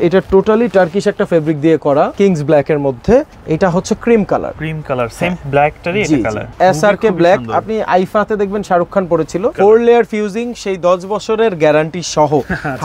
এটা totally Turkish একটা fabric দিয়ে করা, কিংস ব্ল্যাক এর মধ্যে। এটা হচ্ছে ক্রিম কালার, সেম ব্ল্যাকটারই এটা কালার, এসআরকে ব্ল্যাক। আপনি আইফাতে দেখবেন শাহরুখ খান পরেছিল। 4 লেয়ার ফিউজিং, সেই 10 বছরের গ্যারান্টি সহ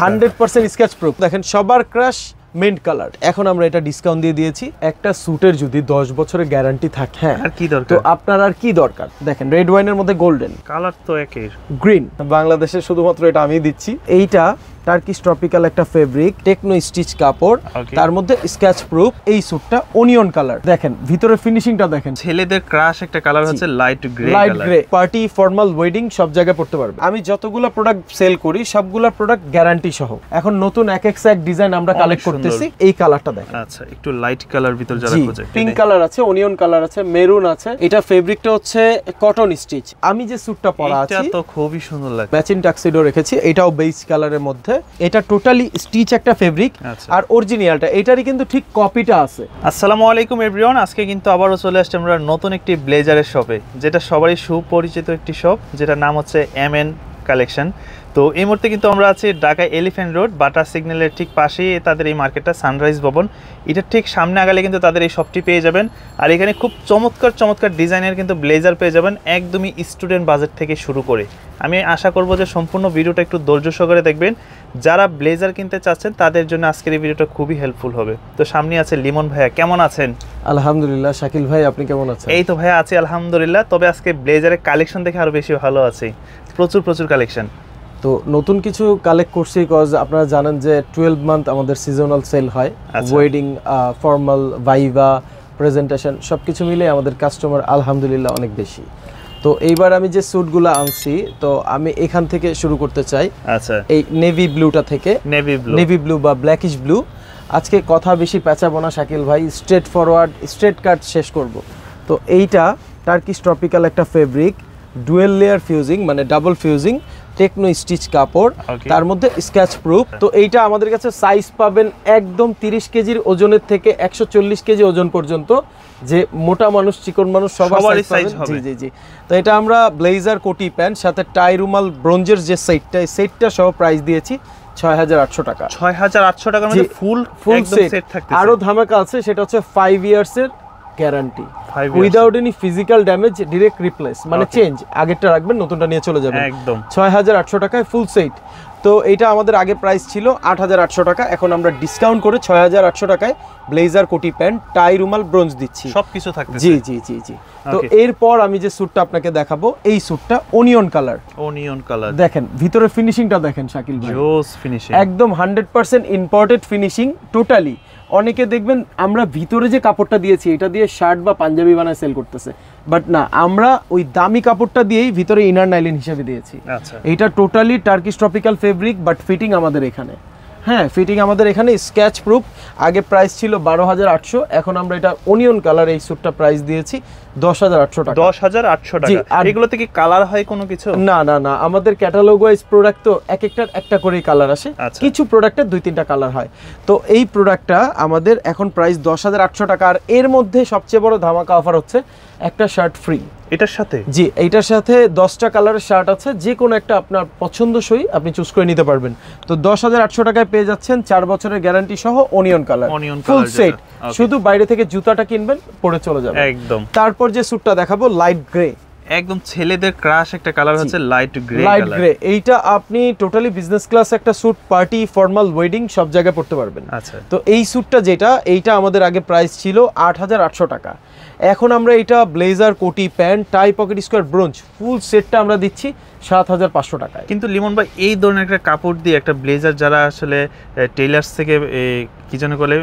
100% স্ক্র্যাচ প্রুফ। দেখেন সবার ক্রাশ মিন্ট কালার। এখন আমরা এটা ডিসকাউন্ট দিয়ে দিয়েছি। একটা স্যুটের যদি 10 বছরের গ্যারান্টি থাকে, হ্যাঁ আর কি দরকার, তো আপনার আর কি দরকার? দেখেন রেড ওয়াইনের মধ্যে গোল্ডেন কালার, তো একই গ্রিন। বাংলাদেশে শুধুমাত্র এটা আমি দিচ্ছি। এইটা টার্কিশ ট্রপিক্যাল একটা ফেব্রিক, টেকনো স্টিচ কাপড়, তার মধ্যে স্ক্র্যাচ প্রুফ। এই স্যুটটা অনিয়ন কালার। দেখেন ভিতরে ফিনিশিংটা দেখেন। ছেলেদের ক্রাশ একটা কালার হচ্ছে light grey colour. Party, formal, wedding সব জায়গায় পড়তে পারবে। আমি যতগুলো প্রোডাক্ট সেল করি সবগুলা প্রোডাক্ট গ্যারান্টি সহ। এখন নতুন এক ডিজাইন আমরা কালেক্ট করতেছি। এই কালারটা দেখেন, আচ্ছা একটু লাইট কালার ভিতর যারা খোঁজে, পিঙ্ক কালার আছে, অনিয়ন কালার আছে, মেরুন আছে। এটা ফেব্রিকটা হচ্ছে কটন স্টিচ। আমি যে স্যুটটা পরা আছি এটা তো খুবই সুন্দর লাগে, ম্যাচিং টাক্সিডো রেখেছি। এটাও বেজ কালারের মধ্যে। এটা টোটালি স্টিচ একটা ফেব্রিক, আর অরিজিনালটা এটারই কিন্তু ঠিক কপিটা আছে। আসসালামু আলাইকুম এভরিওয়ান, আজকে কিন্তু আবারও চলে আসছে আমরা নতুন একটি ব্লেজারের শপে, যেটা সবারই সুপরিচিত একটি শপ, যেটার নাম হচ্ছে এমএন কালেকশন। তো এই মুহূর্তে কিন্তু আমরা আছি ঢাকা এলিফ্যান্ট রোড, বাটার সিগন্যালের ঠিক পাশেই তাদের এই মার্কেটটা, সানরাইজ ভবন। এটার ঠিক সামনে আগালে কিন্তু তাদের এই শপটি পেয়ে যাবেন। আর এখানে খুব চমৎকার ডিজাইনের কিন্তু ব্লেজার পেয়ে যাবেন, একদমই স্টুডেন্ট বাজেট থেকে শুরু করে। আমি আশা করব যে সম্পূর্ণ ভিডিওটা একটু ধৈর্য সহকারে দেখবেন। যারা ব্লেজার কিনতে চাচ্ছেন তাদের জন্য আজকের এই ভিডিওটা খুবই হেল্পফুল হবে। তো সামনে আছে লিমন ভাইয়া, কেমন আছেন? আলহামদুলিল্লাহ। শাকিল ভাই আপনি কেমন আছেন? এই তো ভাইয়া আছি আলহামদুলিল্লাহ। তবে আজকে ব্লেজারের কালেকশন দেখে আরো বেশি ভালো আছি, প্রচুর কালেকশন। তো নতুন কিছু কালেক্ট করছি, কজ আপনারা জানেন যে 12 মান্থ আমাদের সিজনাল সেল হয়। ওয়েডিং, ফর্মাল, ভাইভা, প্রেজেন্টেশন সবকিছু মিলে আমাদের কাস্টমার আলহামদুলিল্লাহ অনেক বেশি। তো এইবার আমি যে স্যুটগুলো আনছি, তো আমি এখান থেকে শুরু করতে চাই। আচ্ছা, এই নেভি ব্লুটা থেকে। নেভি ব্লু বা ব্ল্যাকিশ ব্লু। আজকে কথা বেশি পেঁচাবো না শাকিল ভাই, স্ট্রেট ফরওয়ার্ড, স্ট্রেট কাট শেষ করব। তো এইটা টার্কিশ ট্রপিক্যাল একটা ফেব্রিক, ডুয়েল লেয়ার ফিউজিং, মানে ডাবল ফিউজিং, টেকনো স্টিচ কাপড়, তার মধ্যে স্ক্র্যাচ প্রুফ। তো এইটা আমাদের কাছে সাইজ পাবেন একদম 30 কেজির ওজনের থেকে 140 কেজি ওজন পর্যন্ত। যে মোটা মানুষ, চিকন মানুষ সবার সাইজ হবে। জি। তো এটা আমরা ব্লেজার, কোটি প্যান্ট, সাথে টাই রুমাল, ব্রোঞ্জের যে সেটটা, এই সেটটা সহ প্রাইস দিয়েছি 6800 টাকা। 6800 টাকার মধ্যে ফুল সেট থাকতেছে। আরো ধামাকা আছে, সেটা হচ্ছে 5 ইয়ার্স এর guarantee, without any physical damage, direct replace, মানে চেঞ্জ, আগেরটা রাখবেন নতুনটা নিয়ে চলে যাবেন একদম। 6800 টাকায় ফুল সেট। তো এটা আমাদের আগে প্রাইস ছিল 8800 টাকা, এখন আমরা ডিসকাউন্ট করে 6800 টাকায় ব্লেজার, কোটি প্যান্ট, টাই রুমাল, ব্রোঞ্জ দিচ্ছি, সবকিছু থাকতেছে। জি। তো এরপর আমি যে স্যুটটা আপনাকে দেখাবো, এই স্যুটটা অনিয়ন কালার। দেখেন ভিতরে ফিনিশিংটা দেখেন শাকিল ভাই, জোস ফিনিশিং, একদম 100% ইম্পোর্টেড ফিনিশিং টোটালি। অনেকে দেখবেন আমরা ভিতরে যে কাপড়টা দিয়েছি এটা দিয়ে শার্ট বা পাঞ্জাবি বানায় সেল করতেছে, বাট না, আমরা ওই দামি কাপড়টা দিয়েই ভিতরে ইনার নাইলিন হিসেবে দিয়েছি। এইটা totally Turkish tropical fabric, but fitting আমাদের এখানে, হ্যাঁ ফিটিং আমাদের এখানে, স্ক্র্যাচ প্রুফ। আগে প্রাইস ছিল 12800, এখন আমরা এটা অনিয়ন কালার এই স্যুটটা প্রাইস দিয়েছি 10800 টাকা। 10800 টাকা। আর এগুলোতে কি কালার হয় কোনো কিছু? না, আমাদের ক্যাটালগ ওয়াইজ প্রোডাক্ট তো একটার একটা করেই কালার আসে, কিছু প্রোডাক্টের 2-3টা কালার হয়। তো এই প্রোডাক্টটা আমাদের এখন প্রাইস 10800 টাকা। আর এর মধ্যে সবচেয়ে বড় ধামাকা অফার হচ্ছে একটা শার্ট ফ্রি এটার সাথে। জি, এইটার সাথে 10টা কালারের শার্ট আছে, যে কোনো একটা আপনার পছন্দসই আপনি চুজ করে নিতে পারবেন। তো 10800 টাকায় পেয়ে যাচ্ছেন 4 বছরের গ্যারান্টি সহ অনিয়ন কালার ফুল সেট। শুধু বাইরে থেকে জুতাটা কিনবেন, পরে চলে যাবে একদম। তারপর যে স্যুটটা দেখাবো লাইট গ্রে, একদম ছেলেদের ক্রাশ একটা কালার হচ্ছে লাইট গ্রে। এইটা আপনি টোটালি বিজনেস ক্লাস একটা স্যুট, পার্টি, ফর্মাল, ওয়েডিং সব জায়গায় পড়তে পারবেন। আচ্ছা, তো এই স্যুটটা এইটা আমাদের আগে প্রাইস ছিল 8800 টাকা, এখন আমরা এটা ব্লেজার, কোটি pant, tie, pocket square, bronze ফুল সেটটা আমরা দিচ্ছি 7500 টাকায়। কিন্তু লিমন ভাই, এই ধরনের একটা কাপড় দিয়ে একটা ব্লেজার যারা আসলে টেইলার্স থেকে কি জানো বলে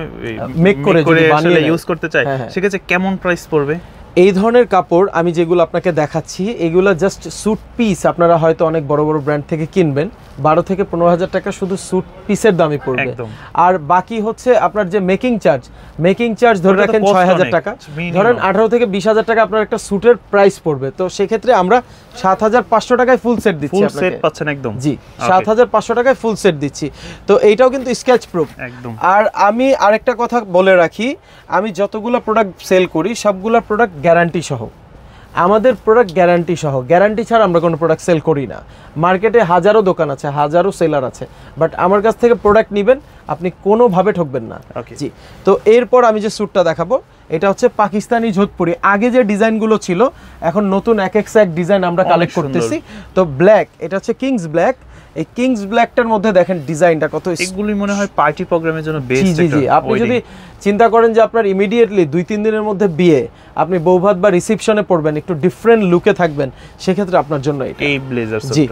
মেক করে আসলে ইউজ করতে চায়, সেক্ষেত্রে কেমন প্রাইস পড়বে? এই ধরনের কাপড় আমি যেগুলো আপনাকে দেখাচ্ছি, এগুলো জাস্ট স্যুট পিস। আপনারা হয়তো অনেক বড় ব্র্যান্ড থেকে কিনবেন, 12 থেকে 15,000 টাকা শুধু স্যুট পিসের দামই পড়বে। আর বাকি হচ্ছে আপনার যে মেকিং চার্জ ধরে রাখেন 6000 টাকা, ধরেন 18 থেকে 20,000 টাকা আপনার একটা স্যুটের প্রাইস পড়বে। তো সেক্ষেত্রে আমরা 7500 টাকায় ফুল সেট দিচ্ছি আপনাকে। ফুল সেট পাচ্ছেন একদম। জি, 7500 টাকায় ফুল সেট দিচ্ছি। তো এইটাও কিন্তু স্ক্র্যাচ প্রুফ একদম। আর আমি আরেকটা কথা বলে রাখি, আমি যতগুলো প্রোডাক্ট সেল করি সবগুলো প্রোডাক্ট গ্যারান্টি সহ। আমাদের প্রোডাক্ট গ্যারান্টি সহ, গ্যারান্টি ছাড়া আমরা কোনো প্রোডাক্ট সেল করি না। মার্কেটে হাজারো দোকান আছে, হাজারো সেলার আছে, বাট আমার কাছ থেকে প্রোডাক্ট নেবেন আপনি কোনোভাবে ঠকবেন না। জি, তো এরপর আমি যে স্যুটটা দেখাবো এটা হচ্ছে পাকিস্তানি যোধপুরি। আগে যে ডিজাইনগুলো ছিল এখন নতুন এক ডিজাইন আমরা কালেক্ট করতেছি। তো ব্ল্যাক, এটা হচ্ছে কিংস ব্ল্যাক। এই কিংস ব্ল্যাকটার মধ্যে দেখেন ডিজাইনটা কত, এগুলি মনে হয় পার্টি প্রোগ্রামের জন্য বেস্ট। জি জি, আপনি যদি চিন্তা করেন যে আপনার ইমিডিয়েটলি 2-3 দিনের মধ্যে বিয়ে, আপনি বৌভাত বা রিসেপশনে পড়বেন, একটু ডিফারেন্ট লুকে থাকবেন, সেক্ষেত্রে আপনার জন্য এটা এই ব্লেজার। জি,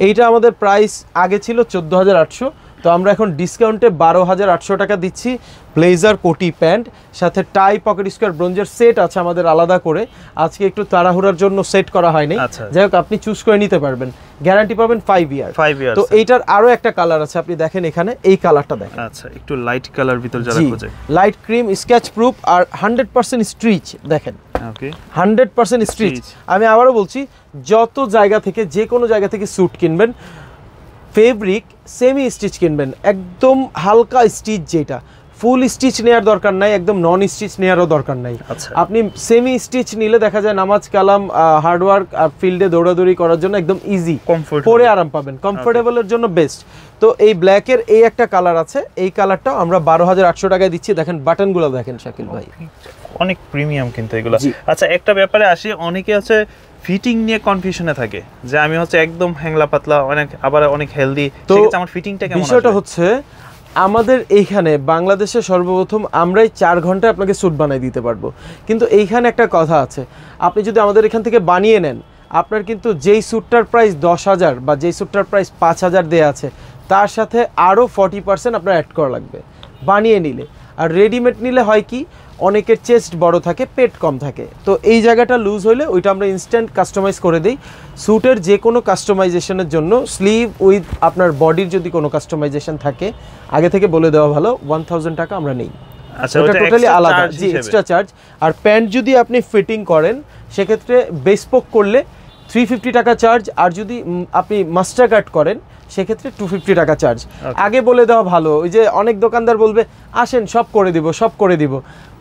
এইটা আমাদের প্রাইস আগে ছিল 14,800, তো আমরা এখন ডিসকাউন্টে 12,800 টাকা দিচ্ছি। ব্লেজার, কোটি, প্যান্ট, সাথে টাই, পকেট স্কোয়ার, ব্রোঞ্জের সেট আছে আমাদের আলাদা করে, আজকে একটু তাড়াহুড়ার জন্য সেট করা হয়নি। যাই হোক, আপনি চুজ করে নিতে পারবেন, গ্যারান্টি পাবেন 5 ইয়ার। তো এইটার আরো একটা কালার আছে, আপনি দেখেন এখানে এই কালারটা দেখেন। আচ্ছা, একটু লাইট কালার ভিতর যারা খোঁজে, লাইট ক্রিম, স্কেচ প্রুফ আর 100% স্ট্রিচ দেখেন। ওকে, 100% স্ট্রিচ। আমি আবারও বলছি, যত জায়গা থেকে, যে কোনো জায়গা থেকে স্যুট কিনবেন, ফেব্রিক সেমি স্টিচ কিনবেন, একদম হালকা স্টিচ, যেটা ফুল স্টিচ নেওয়ার দরকার নাই, একদম নন স্টিচ নেওয়ারও দরকার নাই। আপনি সেমি স্টিচ নিলে দেখা যায় নামাজ কালাম, হার্ডওয়ার্ক আর ফিল্ডে দৌড়াদৌড়ি করার জন্য একদম ইজি, পরে আরাম পাবেন, কমফোর্টেবলের জন্য বেস্ট। তো এই ব্ল্যাকের এই একটা কালার আছে, এই কালারটাও আমরা 12,800 টাকায় দিচ্ছি। দেখেন বাটনগুলো দেখেন শাকিল ভাই, অনেক প্রিমিয়াম কিন্তু এগুলো। আচ্ছা, একটা ব্যাপারে আসি, অনেকে আছে ফিটিং নিয়ে কনফিউশনে থাকে যে আমি হচ্ছে একদম হ্যাংলা পাতলা, অনেক আবার অনেক হেলদি, সেক্ষেত্রে আমার ফিটিংটা কেমন? বিষয়টা হচ্ছে আমাদের এইখানে বাংলাদেশে সর্বপ্রথম আমরাই 4 ঘন্টায় আপনাকে স্যুট বানিয়ে দিতে পারবো, কিন্তু এইখানে একটা কথা আছে, আপনি যদি আমাদের এখান থেকে বানিয়ে নেন, আপনার কিন্তু যেই স্যুটটার প্রাইস 10,000 বা যেই স্যুটটার প্রাইস 5,000 দেওয়া আছে, তার সাথে আরও 40% আপনার অ্যাড করা লাগবে বানিয়ে নিলে। আর রেডিমেড নিলে হয় কি, অনেকের চেস্ট বড় থাকে, পেট কম থাকে, তো এই জায়গাটা লুজ হলে ওইটা আমরা ইনস্ট্যান্ট কাস্টমাইজ করে দিই। স্যুটের যে কোনো কাস্টমাইজেশনের জন্য স্লিভ উইথ আপনার বডির যদি কোনো কাস্টমাইজেশন থাকে, আগে থেকে বলে দেওয়া ভালো, 1,000 টাকা আমরা নেই। আচ্ছা, এটা টোটালি আলাদা, জি, এক্সট্রা চার্জ। আর প্যান্ট যদি আপনি ফিটিং করেন, সেক্ষেত্রে বেসপোক করলে 350 টাকা চার্জ, আর যদি আপনি মাস্টার কাট করেন সেক্ষেত্রে 250 টাকা চার্জ। আগে বলে দেওয়া ভালো, ওই যে অনেক দোকানদার বলবে আসেন সব করে দিব, সব করে দিব,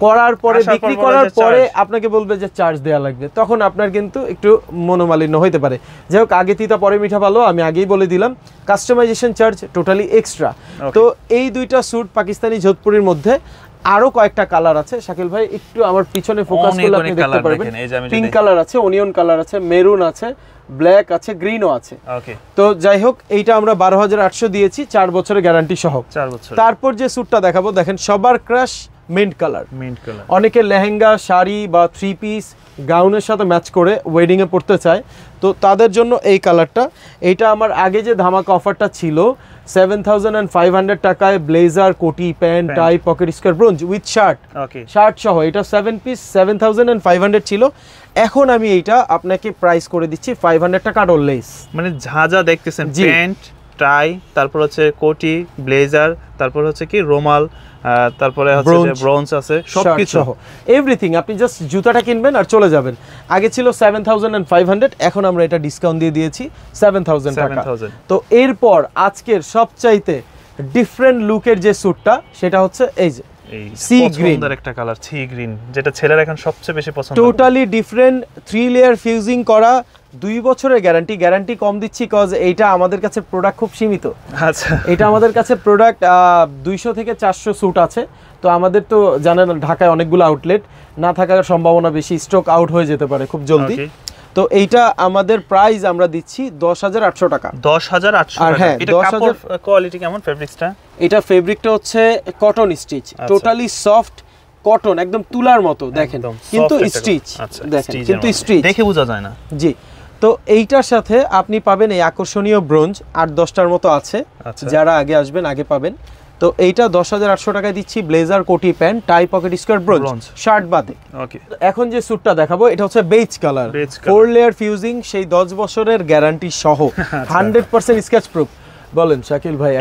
করার পরে বিক্রি করার পরে আপনাকে বলবে যে চার্জ দেওয়া লাগবে, তখন আপনার কিন্তু একটু মনোমালিন্য হইতে পারে। যাই হোক, আগে তিতা পরে মিঠা ভালো, আমি আগেই বলে দিলাম, কাস্টমাইজেশন চার্জ টোটালি এক্সট্রা। তো এই দুইটা স্যুট পাকিস্তানি যোধপুরের মধ্যে আরো কয়েকটা কালার আছে। শাকিল ভাই একটু আমার পিছনে ফোকাস করলে আপনি দেখতে পারবেন, পিঙ্ক কালার আছে, অনিয়ন কালার আছে, মেরুন আছে, ব্ল্যাক আছে, গ্রিনও আছে। ওকে, তো যাই হোক, এইটা আমরা 12,800 দিয়েছি, 4 বছরের গ্যারান্টি সহ। 4 বছর। তারপর যে স্যুটটা দেখাবো দেখেন, সবার ক্রাশ মিন্ট কালার। অনেকে লেহেঙ্গা, শাড়ি বা 3 পিস গাউনের সাথে ম্যাচ করে ওয়েডিং এ পড়তে চায়, তো তাদের জন্য এই কালারটা। এইটা আমার আগে যে ধামাকা অফারটা ছিল 7,500 টাকায় ব্লেজার, কোটি, pant, tie, pocket square, bronze with shirt, shirt সহ, এটা 7 পিস 7,500 ছিল। এখন আমি এইটা আপনাকে প্রাইস করে দিচ্ছি 500 টাকা আর লেস। মানে যা যা দেখতেছেন, প্যান্ট, টাই, তারপর হচ্ছে কোটি, ব্লেজার, তারপর হচ্ছে কি রুমাল, তারপরে হচ্ছে যে ব্রোঞ্জ আছে, সবকিছু সহ এভরিথিং। আপনি জাস্ট জুতাটা কিনবেন আর চলে যাবেন। আগে ছিল 7,500, এখন আমরা এটা ডিসকাউন্ট দিয়ে দিয়েছি 7,000 টাকা। তো এরপর আজকের সবচাইতে ডিফারেন্ট লুকের যে স্যুটটা, সেটা হচ্ছে এই যে সি গ্রিন, সুন্দর একটা কালার, সি গ্রিন, যেটা ছেলেরা এখন সবচেয়ে বেশি পছন্দ করে। টোটালি ডিফারেন্ট 3 লেয়ার ফিউজিং করা, 2 বছরের গ্যারান্টি কম দিচ্ছি কজ এইটা আমাদের কাছে প্রোডাক্ট খুব সীমিত। আচ্ছা, এটা আমাদের কাছে প্রোডাক্ট 200 থেকে 400 স্যুট আছে। তো আমাদের তো জানেন ঢাকায় অনেকগুলো আউটলেট, না থাকার সম্ভাবনা বেশি, স্টক আউট হয়ে যেতে পারে খুব জলদি। তো এইটা আমাদের প্রাইস আমরা দিচ্ছি 10,800 টাকা। 10,800 টাকা। হ্যাঁ, এটা কাপড় কোয়ালিটি কেমন? ফেব্রিক্সটা, এটা ফেব্রিকটা হচ্ছে cotton stitch, totally soft cotton, একদম তুলার মতো দেখেন, কিন্তু স্টিচ দেখেন, কিন্তু স্টিচ দেখে বোঝা যায় না। জি, তো এইটার সাথে আপনি পাবেন এই আকর্ষণীয় ব্রোঞ্জ, 8-10টার মতো আছে, যারা আগে আসবেন আগে পাবেন। তো এইটা 10,800 টাকায় দিচ্ছি, ব্লেজার, কোটি, pant, tie, pocket square, bronze, shirt বাদে। ওকে, এখন যে স্যুটটা দেখাবো এটা হচ্ছে বেজ কালার, 4 লেয়ার ফিউজিং, সেই 10 বছরের গ্যারান্টি সহ, 100% স্কেচ প্রুফ। বলেন শাকিল ভাই,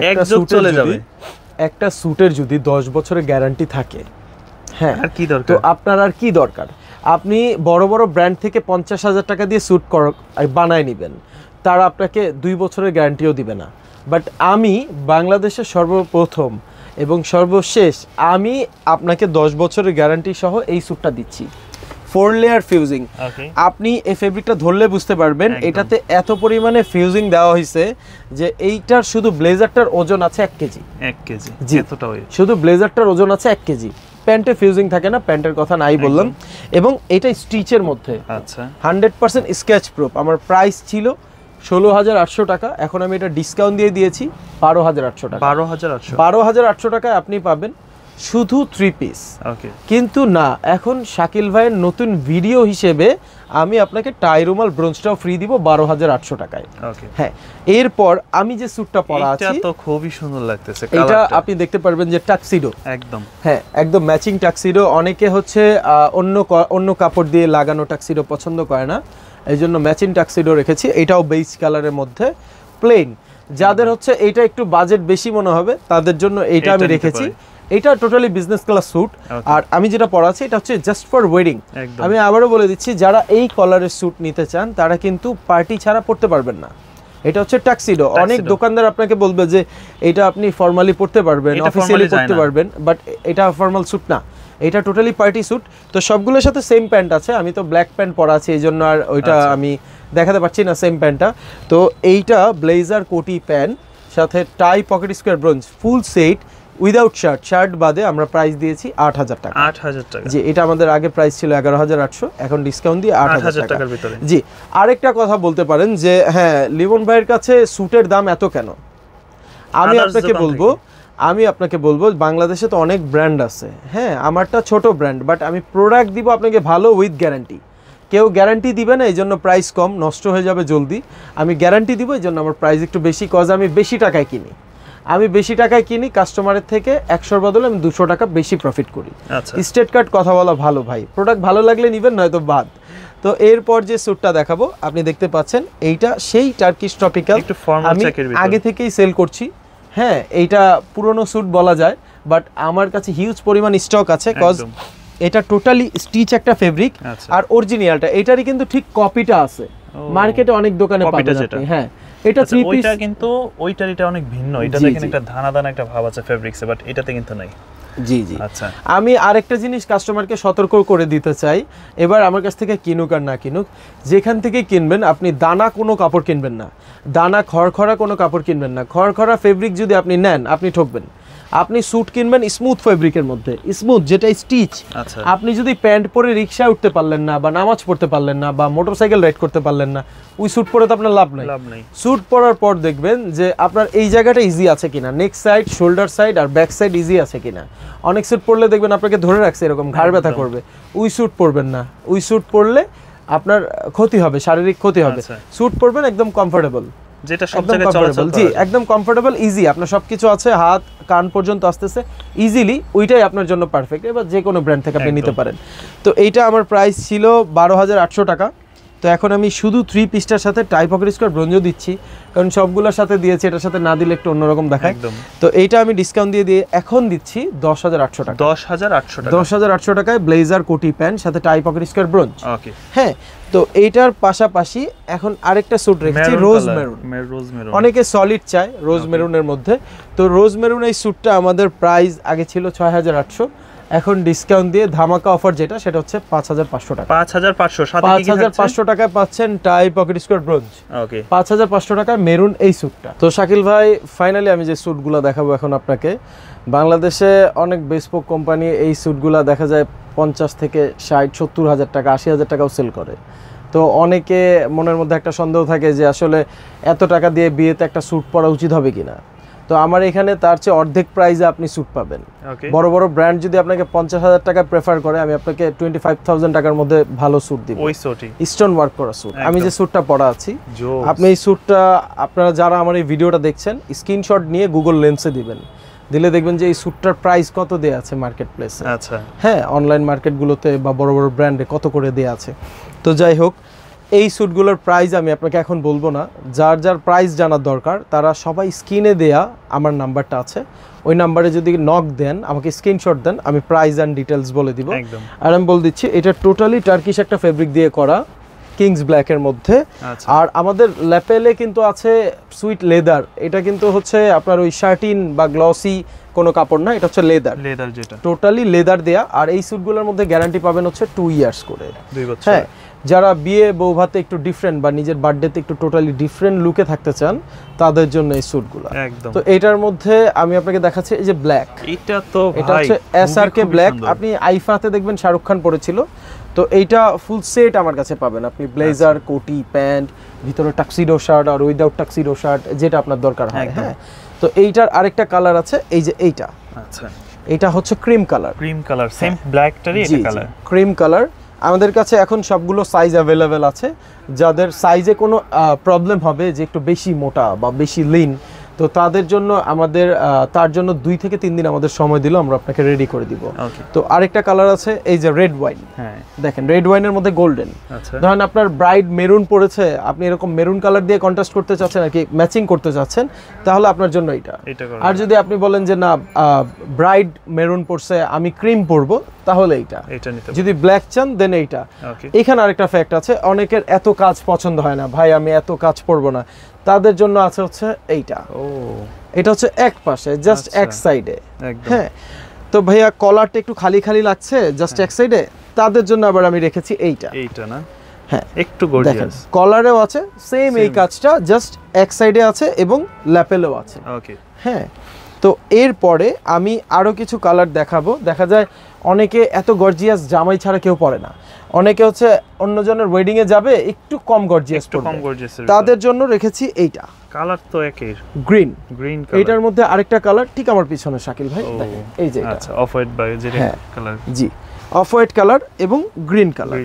একটা স্যুটের যদি 10 বছরের গ্যারান্টি থাকে, হ্যাঁ, আর কি দরকার? তো আপনার আর কি দরকার? আপনি বড় বড় ব্র্যান্ড থেকে 50,000 টাকা দিয়ে স্যুট বানায় নেবেন, তারা আপনাকে 2 বছরের গ্যারান্টিও দিবে না। বাট আমি বাংলাদেশের সর্বপ্রথম এবং সর্বশেষ আমি আপনাকে 10 বছরের গ্যারান্টি সহ এই স্যুটটা দিচ্ছি। 4 লেয়ার ফিউজিং। ওকে, আপনি এই ফেব্রিকটা ধরলে বুঝতে পারবেন এটাতে এত পরিমাণে ফিউজিং দেওয়া হয়েছে যে এইটার শুধু ব্লেজারটার ওজন আছে 1 কেজি। 1 কেজি এতটা ওয়েট, শুধু ব্লেজারটার ওজন আছে 1 কেজি। প্যান্টে ফিউজিং থাকে না, প্যান্টের কথা নাই বললাম। এবং এটা স্টিচের মধ্যে, আচ্ছা 100% স্কেচ প্রুফ। আমার প্রাইস ছিল 16,800 টাকা, এখন আমি এটা ডিসকাউন্ট দিয়ে দিয়েছি 12,800 টাকা। 12,800 টাকায় আপনি পাবেন শুধু 3 পিস। ওকে, কিন্তু না, এখন শাকিল ভাইয়ের নতুন ভিডিও হিসেবে আমি আপনাকে টাই রুমাল ব্রোঞ্জটাও ফ্রি দিব 12,800 টাকায়। ওকে, হ্যাঁ, এরপর আমি যে স্যুটটা পরা আছি এটা তো খুবই সুন্দর লাগতেছে, এটা আপনি দেখতে পারবেন যে টাক্সিডো, একদম হ্যাঁ একদম ম্যাচিং টাক্সিডো। অনেকে হচ্ছে অন্য কাপড় দিয়ে লাগানো টাক্সিডো পছন্দ করে না, এই জন্য ম্যাচিং টাক্সিডো রেখেছি। এটাও বেজ কালারের মধ্যে প্লেন। যাদের হচ্ছে এইটা একটু বাজেট বেশি মনে হবে তাদের জন্য এইটা আমি রেখেছি। এটা টোটালি বিজনেস ক্লাস স্যুট। আর আমি যেটা পরাচ্ছি এটা হচ্ছে জাস্ট ফর ওয়েডিং। আমি আবারও বলে দিচ্ছি, যারা এই কলারের স্যুট নিতে চান তারা কিন্তু পার্টি ছাড়া পরতে পারবেন না। এটা হচ্ছে টাক্সিডো। অনেক দোকানদার আপনাকে বলবে যে এটা আপনি ফর্মালি পরতে পারবেন, অফিসিয়ালি পরতে পারবেন, বাট এটা ফর্মাল স্যুট না, এটা টোটালি পার্টি স্যুট। তো সবগুলোর সাথে সেম প্যান্ট আছে। আমি তো ব্ল্যাক প্যান্ট পরা আছে এই জন্য আর ওইটা আমি দেখাতে পারছি না সেম প্যান্টটা। তো এইটা ব্লেজার কোটি প্যান্ট সাথে tie pocket square bronze full set without shirt বাদে আমরা প্রাইস দিয়েছি 8,000 টাকা। 8,000 টাকা, জি। এটা আমাদের আগে প্রাইস ছিল 11,800, এখন ডিসকাউন্ট দিয়ে 8,000 টাকার ভিতরে। জি। আরেকটা কথা বলতে পারেন যে হ্যাঁ, লিমন ভাইয়ের কাছে স্যুটের দাম এত কেন? আমি আপনাকে বলবো বাংলাদেশে তো অনেক ব্র্যান্ড আছে, হ্যাঁ আমারটা ছোট ব্র্যান্ড, বাট আমি প্রোডাক্ট দিব আপনাকে ভালো উইথ গ্যারান্টি। কেউ গ্যারান্টি দিবে না এই জন্য প্রাইস কম, নষ্ট হয়ে যাবে জলদি। আমি গ্যারান্টি দিব এই জন্য আমার প্রাইস একটু বেশি, কজ আমি বেশি টাকায় কিনি। কাস্টমারের থেকে 100 বদলে আমি 200 টাকা বেশি প্রফিট করি। স্টেট কার্ড কথা বলা ভালো ভাই, প্রোডাক্ট ভালো লাগলে নিবেন, নয়তো বাদ। তো এরপর যে স্যুটটা দেখাবো আপনি দেখতে পাচ্ছেন, এইটা সেই টার্কিশ ট্রপিক্যাল, আমি আগে থেকেই সেল করছি। হ্যাঁ, এইটা পুরনো স্যুট বলা যায়, বাট আমার কাছে হিউজ পরিমাণ স্টক আছে, কজ এটা টোটালি স্টিচ একটা ফেব্রিক। আর অরিজিনালটা এটারই কিন্তু ঠিক কপিটা আছে মার্কেটে, অনেক দোকানে পাবেন আপনি। হ্যাঁ, এটা 3 পিস, ওইটা কিন্তু ওইটার এটা অনেক ভিন্ন। এটা দেখেন একটা দানা একটা ভাব আছে ফেব্রিক্সে, বাট এটাতে কিন্তু নাই। জি জি। আচ্ছা, আমি আরেকটা জিনিস কাস্টমারকে সতর্ক করে দিতে চাই, এবার আমার কাছ থেকে কিনুক আর না কিনুক, যেখান থেকে কিনবেন আপনি দানা কোনো কাপড় কিনবেন না, দানা খড়খড়া কোনো কাপড় কিনবেন না। খড়খড়া ফেব্রিক যদি আপনি নেন আপনি ঠকবেন। আপনি স্যুট কিনবেন স্মুথ ফেব্রিকের মধ্যে, স্মুথ যেটা স্টিচ। আপনি যদি প্যান্ট পরে রিক্সায় উঠতে পারলেন না, বা নামাজ পড়তে পারলেন না, বা মোটরসাইকেল রাইড করতে পারলেন না, ওই স্যুট পরে তো আপনার লাভ নাই। স্যুট পরার পর দেখবেন যে আপনার এই জায়গাটা ইজি আছে কিনা, নেক সাইড, শোল্ডার সাইড আর ব্যাক সাইড ইজি আছে কিনা। অনেক স্যুট পরলে দেখবেন আপনাকে ধরে রাখছে এরকম, ঘাড় ব্যথা করবে। ওই স্যুট পরবেন না, ওই স্যুট পরলে আপনার ক্ষতি হবে, শারীরিক ক্ষতি হবে। স্যুট পরবেন একদম কমফোর্টেবল, যেটা সব জায়গায় চলাচল, জি একদম কমফোর্টেবল, ইজি, আপনার সবকিছু আছে, হাত কান পর্যন্ত আসতেছে ইজিলি, ওইটাই আপনার জন্য পারফেক্ট। এবার যে কোনো ব্র্যান্ড থেকে আপনি নিতে পারেন। তো এইটা আমার প্রাইস ছিল 12,800 টাকা। তো এখন আমি শুধু 3 পিসটার সাথে টাই পকেট স্কোয়ার ব্রোঞ্জও দিচ্ছি, কারণ সবগুলোর সাথে দিয়েছি, এটার সাথে না দিলে একটু অন্যরকম দেখায়। তো এইটা আমি ডিসকাউন্ট দিয়ে এখন দিচ্ছি 10,800 টাকা। 10,800 টাকায় ব্লেজার কোটি প্যান্ট সাথে টাই পকেট স্কোয়ার ব্রোঞ্জ। ওকে, হ্যাঁ। তো এইটার পাশাপাশি এখন আরেকটা স্যুট রেখেছি রোজ মেরুন। অনেকে সলিড চায় রোজ মেরুনের মধ্যে, তো রোজ মেরুন এই স্যুটটা আমাদের প্রাইস আগে ছিল 6,800, এখন ডিসকাউন্ট দিয়ে ধামাকা অফার যেটা, সেটা হচ্ছে 5,500 টাকা। 5,500 টাকায় পাচ্ছেন টাই পকেট স্কোয়ার ব্রোঞ্জ। ওকে, 5,500 টাকায় মেরুন এই স্যুটটা। তো শাকিল ভাই, ফাইনালি আমি যে স্যুটগুলো দেখাবো এখন আপনাকে, বাংলাদেশে অনেক বেসপোক কোম্পানি এই স্যুটগুলো দেখা যায় 50 থেকে 60-70 হাজার টাকা, 80,000 টাকাও সেল করে। তো অনেকে মনের মধ্যে একটা সন্দেহ থাকে যে আসলে এত টাকা দিয়ে বিয়েতে একটা স্যুট পরা উচিত হবে কিনা। তো আমার এখানে তার চেয়ে অর্ধেক প্রাইসে আপনি স্যুট পাবেন। বড় বড় ব্র্যান্ড যদি আপনাকে 50,000 টাকা প্রেফার করে, আমি আপনাকে 25,000 টাকার মধ্যে ভালো স্যুট দিব, স্টোন ওয়ার্ক করা স্যুট। আমি যে স্যুটটা পরা আছি, আপনি এই স্যুটটা, আপনারা যারা আমার এই ভিডিওটা দেখছেন, স্ক্রিনশট নিয়ে গুগল লেন্সে দিবেন, দিলে দেখবেন যে এই স্যুটটার প্রাইস কত দেয়া আছে মার্কেট প্লেসে। আচ্ছা, হ্যাঁ, অনলাইন মার্কেটগুলোতে বা বড় বড় ব্র্যান্ডে কত করে দেয়া আছে। তো যাই হোক, এই স্যুটগুলোর প্রাইস আমি আপনাকে এখন বলবো না, যার যার প্রাইস জানার দরকার তারা সবাই স্ক্রিনে দেয়া আমার নাম্বারটা আছে, ওই নাম্বারে যদি নক দেন, আমাকে স্ক্রিনশট দেন, আমি প্রাইস অ্যান্ড ডিটেলস বলে দিব। আর আমি বলে দিচ্ছি, এটা টোটালি টার্কিশ একটা ফেব্রিক দিয়ে করা, কিংস ব্ল্যাকের মধ্যে। আর আমাদের ল্যাপেলে কিন্তু আছে সুইট লেদার, এটা কিন্তু হচ্ছে আপনার ওই শার্টিন বা গ্লসি কোনো কাপড় না, এটা হচ্ছে লেদার, যেটা টোটালি লেদার দেয়া। আর এই স্যুটগুলোর মধ্যে গ্যারান্টি পাবেন হচ্ছে 2 ইয়ার্স করে। 2 বছর। হ্যাঁ, যারা বিয়ে বৌভাতে একটু ডিফারেন্ট বা নিজের বার্থডেতে একটু টোটালি ডিফারেন্ট লুকে থাকতে চান তাদের জন্য এই স্যুটগুলো একদম। তো এটার মধ্যে আমি আপনাকে দেখাচ্ছি এই যে ব্ল্যাক, এটা হচ্ছে এসআরকে ব্ল্যাক। আপনি আইফাতে দেখবেন শাহরুখ খান পরেছিল, তো এইটা ফুল সেট আমার কাছে পাবেন আপনি, ব্লেজার, কোটি, প্যান্ট, ভিতরে টাক্সিডো শার্ট আর উইদাউট টাক্সিডো শার্ট, যেটা আপনার দরকার হয়। হ্যাঁ, তো এইটার আরেকটা কালার আছে, এই যে এইটা, আচ্ছা এটা হচ্ছে ক্রিম কালার, সেম ব্ল্যাকটারই এটা কালার, ক্রিম কালার। আমাদের কাছে এখন সবগুলো সাইজ অ্যাভেলেবেল আছে। যাদের সাইজে কোনো প্রবলেম হবে যে একটু বেশি মোটা বা বেশি লিন, তো তাদের জন্য আমাদের তার জন্য 2 থেকে 3 দিন আমাদের সময় দিলেও আমরা আপনাকে রেডি করে দিব। তো আরেকটা কালার আছে এই যে রেড ওয়াইন। হ্যাঁ, দেখেন রেড ওয়াইনের মধ্যে গোল্ডেন। ধরেন আপনার ব্রাইড মেরুন পড়েছে, আপনি এরকম মেরুন কালার দিয়ে কন্ট্রাস্ট করতে চাচ্ছেন আর কি, ম্যাচিং করতে চাচ্ছেন, তাহলে আপনার জন্য এটা। আর যদি আপনি বলেন যে না ব্রাইড মেরুন পড়ছে, আমি ক্রিম পরবো, তাহলে এইটা। যদি ব্ল্যাক চান দেন এইটা। এখানে আরেকটা ফ্যাক্ট আছে, অনেকের এত কাজ পছন্দ হয় না, ভাই আমি এত কাজ পরবো না, তাদের জন্য আছে হচ্ছে এইটা। এটা হচ্ছে এক পাশে, জাস্ট এক সাইডে। হ্যাঁ, তো ভাইয়া কলারটা একটু খালি খালি লাগছে জাস্ট এক সাইডে, তাদের জন্য আবার আমি রেখেছি এইটা না। হ্যাঁ, একটু গর্জিয়াস, কলারেও আছে সেম এই কাজটা, জাস্ট এক সাইডে আছে এবং ল্যাপেলেও আছে। ওকে, হ্যাঁ। তো এরপরে আমি আরো কিছু কালার দেখাবো। দেখা যায় অনেকে এত গর্জিয়াস জামাই ছাড়া কেউ পরে না, অনেকে হচ্ছে অন্যজনের ওয়েডিং এ যাবে একটু কম গর্জিয়াস পরবে, তাদের জন্য রেখেছি এইটা। কালার তো একই, গ্রিন কালার। এটার মধ্যে আরেকটা কালার ঠিক আমার পিছনে শাকিল ভাই, দেখেন এই যে এটা, আচ্ছা অফ হোয়াইট বা যে কালার, জি অফ হোয়াইট কালার এবং গ্রিন কালার।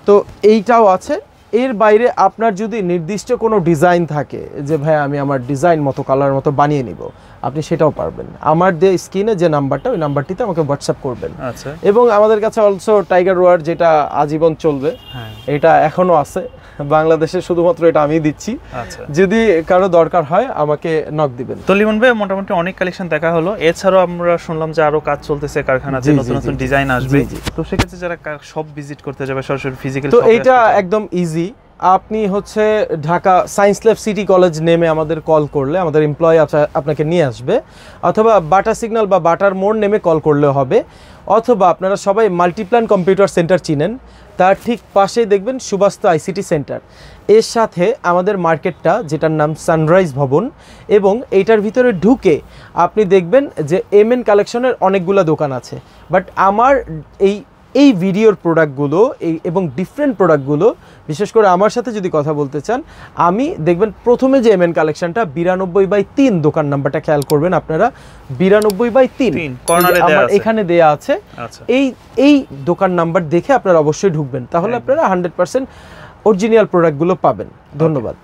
তো এইটাও আছে। এর বাইরে আপনার যদি নির্দিষ্ট কোনো ডিজাইন থাকে যে ভাই আমি আমার ডিজাইন মতো কালার মতো বানিয়ে নিব, আপনি সেটাও পারবেন। আমার দিয়ে স্ক্রিনে যে নাম্বারটা, ওই নাম্বারটিতে আমাকে হোয়াটসঅ্যাপ করবেন। আচ্ছা, এবং আমাদের কাছে অলসো টাইগার ওয়ার, যেটা আজীবন চলবে, এটা এখনো আছে বাংলাদেশে, শুধুমাত্র এটা আমি দিচ্ছি। আচ্ছা, যদি কারো দরকার হয় আমাকে নক দিবেন। তো লিমন ভাই মোটামুটি অনেক কালেকশন দেখা হলো, এছাড়াও আমরা শুনলাম যে আরো কাজ চলতেছে কারখানাতে, নতুন নতুন ডিজাইন আসবে। তো সেক্ষেত্রে যারা সব ভিজিট করতে যাবে সরাসরি ফিজিক্যাল, তো এটা একদম ইজি। আপনি হচ্ছে Dhaka science lab CT college নেমে আমাদের কল করলে আমাদের এমপ্লয়ি আপনাকে নিয়ে আসবে, অথবা বাটার সিগন্যাল বা বাটার মোড় নেমে কল করলে হবে, অথবা আপনারা সবাই মাল্টিপ্ল্যান কম্পিউটার সেন্টার চিনেন, তার ঠিক পাশেই দেখবেন সুবাস্তু আইসিটি সেন্টার। এর সাথে আমাদের মার্কেটটা, যেটার নাম সানরাইজ ভবন, এবং এইটার ভিতরে ঢুকে আপনি দেখবেন যে এমএন কালেকশনের অনেকগুলো দোকান আছে। বাট আমার এই ভিডিওর প্রোডাক্টগুলো এবং ডিফারেন্ট প্রোডাক্টগুলো, বিশেষ করে আমার সাথে যদি কথা বলতে চান, আমি দেখবেন প্রথমে যে এমএন কালেকশনটা 92/3 দোকান নাম্বারটা খেয়াল করবেন আপনারা, 92/3 আমার এখানে দেয়া আছে। এই দোকান নাম্বার দেখে আপনারা অবশ্যই ঢুকবেন, তাহলে আপনারা 100% অরিজিনাল প্রোডাক্টগুলো পাবেন। ধন্যবাদ।